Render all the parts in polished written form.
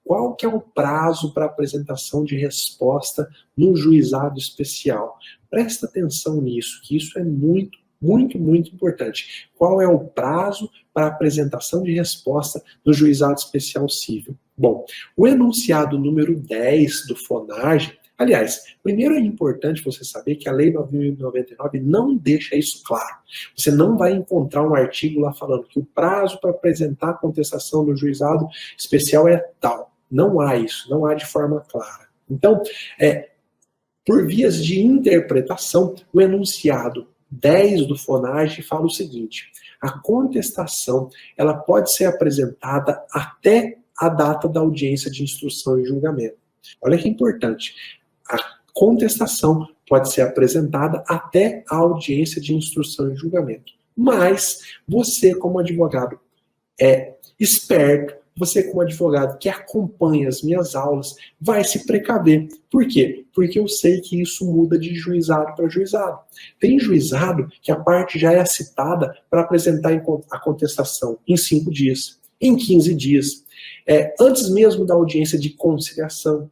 qual que é o prazo para apresentação de resposta no juizado especial? Presta atenção nisso, que isso é muito importante. Qual é o prazo para apresentação de resposta no juizado especial civil? Bom, o enunciado número 10 do FONAGE, aliás, primeiro é importante você saber que a Lei 9.099 não deixa isso claro. Você não vai encontrar um artigo lá falando que o prazo para apresentar a contestação no juizado especial é tal. Não há isso, não há de forma clara. Então, por vias de interpretação, o enunciado 10 do FONAGE fala o seguinte: a contestação ela pode ser apresentada até a data da audiência de instrução e julgamento. Olha que importante. A contestação pode ser apresentada até a audiência de instrução e julgamento. Mas você, como advogado esperto, você como advogado que acompanha as minhas aulas, vai se precaver. Por quê? Porque eu sei que isso muda de juizado para juizado. Tem juizado que a parte já é citada para apresentar a contestação em 5 dias, em 15 dias, antes mesmo da audiência de conciliação.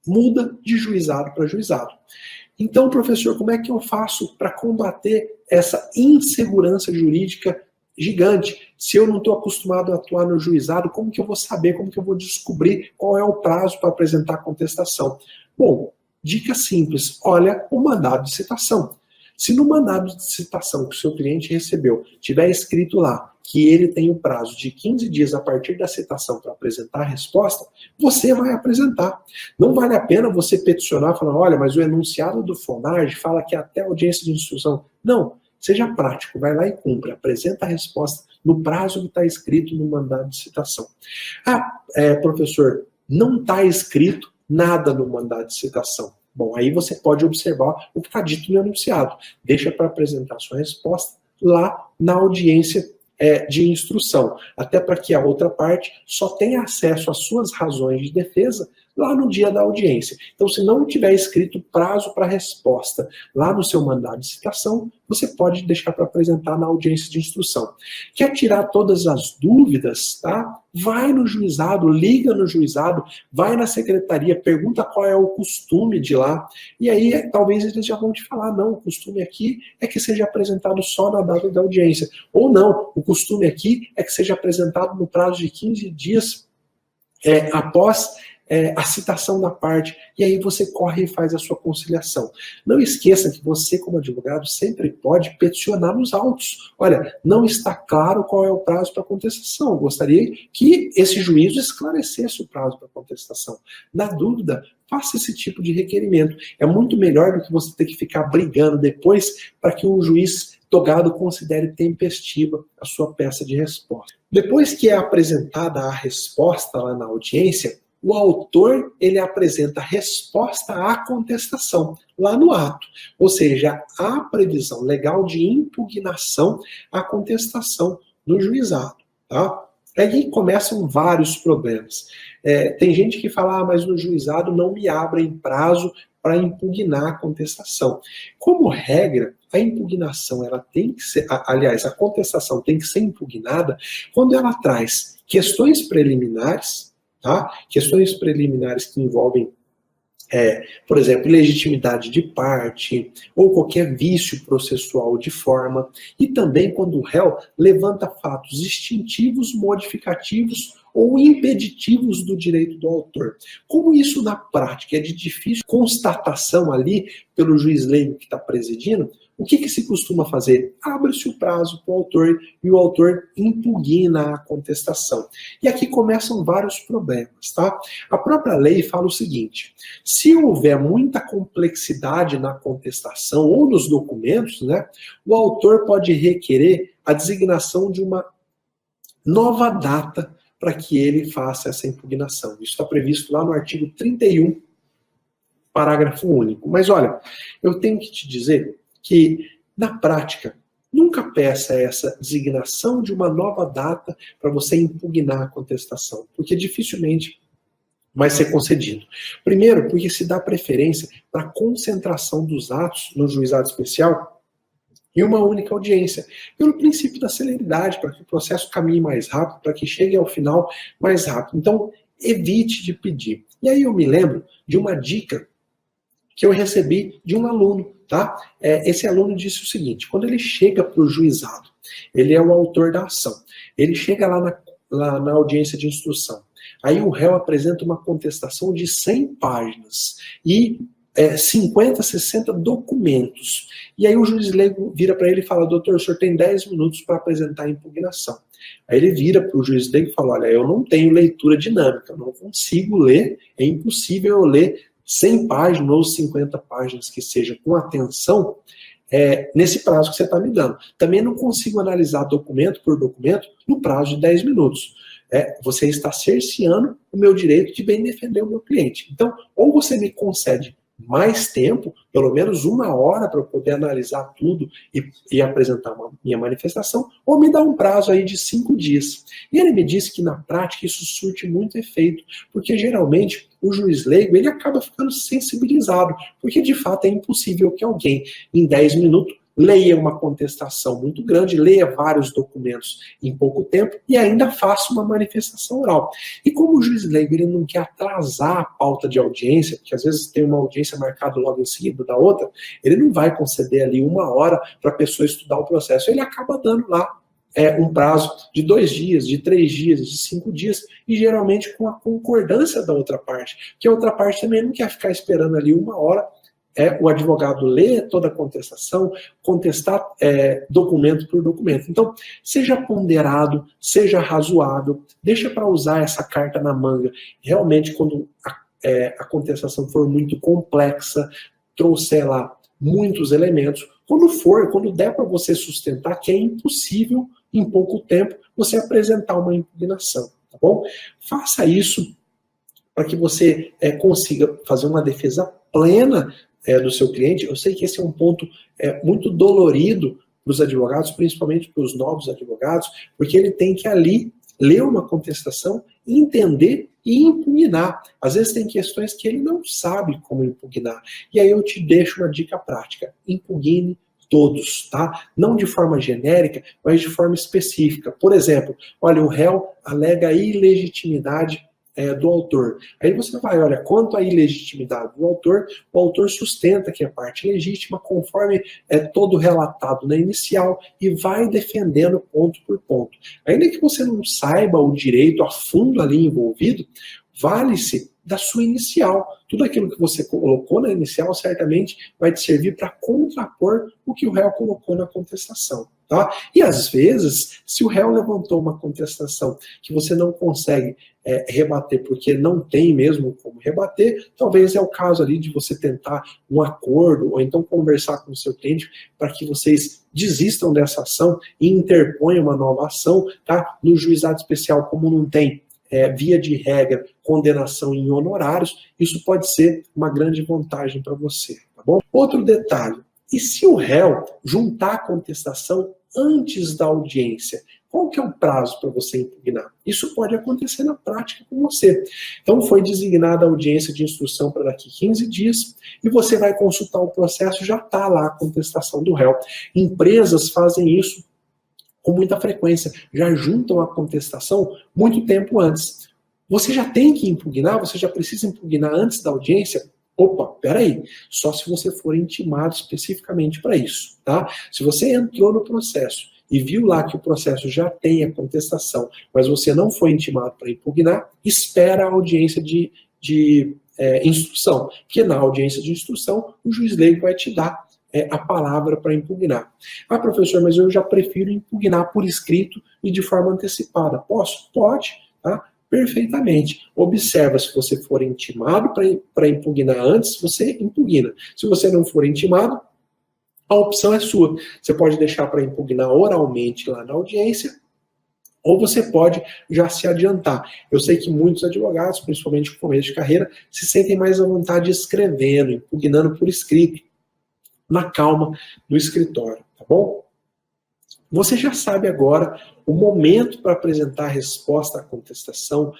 Muda de juizado para juizado. Então, professor, como é que eu faço para combater essa insegurança jurídica gigante? Se eu não estou acostumado a atuar no juizado, como que eu vou saber, como que eu vou descobrir qual é o prazo para apresentar a contestação? Bom, dica simples, olha o mandado de citação. Se no mandado de citação que o seu cliente recebeu tiver escrito lá que ele tem o prazo de 15 dias a partir da citação para apresentar a resposta, você vai apresentar. Não vale a pena você peticionar falando, olha, mas o enunciado do FONAGE fala que até a audiência de instrução. Não, seja prático, vai lá e cumpre, apresenta a resposta no prazo que está escrito no mandado de citação. Professor, não está escrito nada no mandado de citação. Bom, aí você pode observar o que está dito no enunciado. Deixa para apresentar sua resposta lá na audiência de instrução, até para que a outra parte só tenha acesso às suas razões de defesa lá no dia da audiência. Então, se não tiver escrito prazo para resposta lá no seu mandado de citação, você pode deixar para apresentar na audiência de instrução. Quer tirar todas as dúvidas, tá? Vai no juizado, liga no juizado, vai na secretaria, pergunta qual é o costume de lá, e aí talvez eles já vão te falar, não, o costume aqui é que seja apresentado só na data da audiência, ou não, o costume aqui é que seja apresentado no prazo de 15 dias após a citação da parte, e aí você corre e faz a sua conciliação. Não esqueça que você, como advogado, sempre pode peticionar nos autos. Olha, não está claro qual é o prazo para contestação. Eu gostaria que esse juízo esclarecesse o prazo para contestação. Na dúvida, faça esse tipo de requerimento. É muito melhor do que você ter que ficar brigando depois para que o juiz togado considere tempestiva a sua peça de resposta. Depois que é apresentada a resposta lá na audiência, o autor ele apresenta a resposta à contestação lá no ato, ou seja, há previsão legal de impugnação à contestação no juizado, tá? Aí começam vários problemas. Tem gente que fala, mas no juizado não me abrem prazo para impugnar a contestação. Como regra, a impugnação ela tem que ser, aliás, a contestação tem que ser impugnada quando ela traz questões preliminares, tá? Questões preliminares que envolvem, por exemplo, legitimidade de parte ou qualquer vício processual de forma, e também quando o réu levanta fatos extintivos, modificativos ou impeditivos do direito do autor. Como isso na prática é de difícil constatação ali pelo juiz leigo que está presidindo, o que se costuma fazer? Abre-se o prazo para o autor e o autor impugna a contestação. E aqui começam vários problemas, tá? A própria lei fala o seguinte, se houver muita complexidade na contestação ou nos documentos, né, o autor pode requerer a designação de uma nova data para que ele faça essa impugnação. Isso está previsto lá no artigo 31, parágrafo único. Mas olha, eu tenho que te dizer que, na prática, nunca peça essa designação de uma nova data para você impugnar a contestação, porque dificilmente vai ser concedido. Primeiro, porque se dá preferência para a concentração dos atos no juizado especial em uma única audiência, pelo princípio da celeridade, para que o processo caminhe mais rápido, para que chegue ao final mais rápido. Então, evite de pedir. E aí eu me lembro de uma dica que eu recebi de um aluno, tá? Esse aluno disse o seguinte: quando ele chega para o juizado, ele é o autor da ação, ele chega lá na audiência de instrução, aí o réu apresenta uma contestação de 100 páginas e 50, 60 documentos. E aí o juiz leigo vira para ele e fala: doutor, o senhor tem 10 minutos para apresentar a impugnação. Aí ele vira para o juiz leigo e fala: olha, eu não tenho leitura dinâmica, eu não consigo ler, é impossível eu ler 100 páginas ou 50 páginas que seja com atenção nesse prazo que você está me dando. Também não consigo analisar documento por documento no prazo de 10 minutos. Você está cerceando o meu direito de bem defender o meu cliente. Então, ou você me concede mais tempo, pelo menos 1 hora para eu poder analisar tudo e apresentar minha manifestação, ou me dá um prazo aí de 5 dias. E ele me disse que na prática isso surte muito efeito, porque geralmente o juiz leigo ele acaba ficando sensibilizado, porque de fato é impossível que alguém em 10 minutos leia uma contestação muito grande, leia vários documentos em pouco tempo e ainda faça uma manifestação oral. E como o juiz leigo ele não quer atrasar a pauta de audiência, porque às vezes tem uma audiência marcada logo em seguida da outra, ele não vai conceder ali 1 hora para a pessoa estudar o processo, ele acaba dando lá um prazo de 2 dias, de 3 dias, de 5 dias, e geralmente com a concordância da outra parte, que a outra parte também não quer ficar esperando ali 1 hora, o advogado lê toda a contestação, contestar documento por documento. Então, seja ponderado, seja razoável, deixa para usar essa carta na manga. Realmente, quando a contestação for muito complexa, trouxer lá muitos elementos, quando der para você sustentar que é impossível, em pouco tempo, você apresentar uma impugnação, tá bom? Faça isso para que você consiga fazer uma defesa plena do seu cliente. Eu sei que esse é um ponto muito dolorido para os advogados, principalmente para os novos advogados, porque ele tem que ali ler uma contestação, entender e impugnar. Às vezes tem questões que ele não sabe como impugnar. E aí eu te deixo uma dica prática: impugne todos, tá? Não de forma genérica, mas de forma específica. Por exemplo, olha, o réu alega a ilegitimidade do autor. Aí você vai, olha, quanto à ilegitimidade do autor, o autor sustenta que é parte legítima, conforme todo relatado na inicial, e vai defendendo ponto por ponto. Ainda que você não saiba o direito a fundo ali envolvido, vale-se da sua inicial. Tudo aquilo que você colocou na inicial certamente vai te servir para contrapor o que o réu colocou na contestação. Tá? E às vezes, se o réu levantou uma contestação que você não consegue rebater porque não tem mesmo como rebater, talvez é o caso ali de você tentar um acordo ou então conversar com o seu cliente para que vocês desistam dessa ação e interponham uma nova ação, tá? No juizado especial, como não tem via de regra, condenação em honorários, isso pode ser uma grande vantagem para você, tá bom? Outro detalhe: e se o réu juntar a contestação antes da audiência, qual que é o prazo para você impugnar? Isso pode acontecer na prática com você. Então foi designada a audiência de instrução para daqui 15 dias e você vai consultar o processo, já está lá a contestação do réu. Empresas fazem isso com muita frequência, já juntam a contestação muito tempo antes. Você já tem que impugnar, você já precisa impugnar antes da audiência? Opa, peraí, só se você for intimado especificamente para isso, tá? Se você entrou no processo e viu lá que o processo já tem a contestação, mas você não foi intimado para impugnar, espera a audiência de instrução, porque na audiência de instrução o juiz leigo vai te dar a palavra para impugnar. Ah, professor, mas eu já prefiro impugnar por escrito e de forma antecipada. Posso? Pode, tá? Perfeitamente. Observa, se você for intimado para impugnar antes, você impugna. Se você não for intimado, a opção é sua. Você pode deixar para impugnar oralmente lá na audiência, ou você pode já se adiantar. Eu sei que muitos advogados, principalmente no começo de carreira, se sentem mais à vontade escrevendo, impugnando por escrito, na calma do escritório, tá bom? Você já sabe agora o momento para apresentar a resposta à contestação,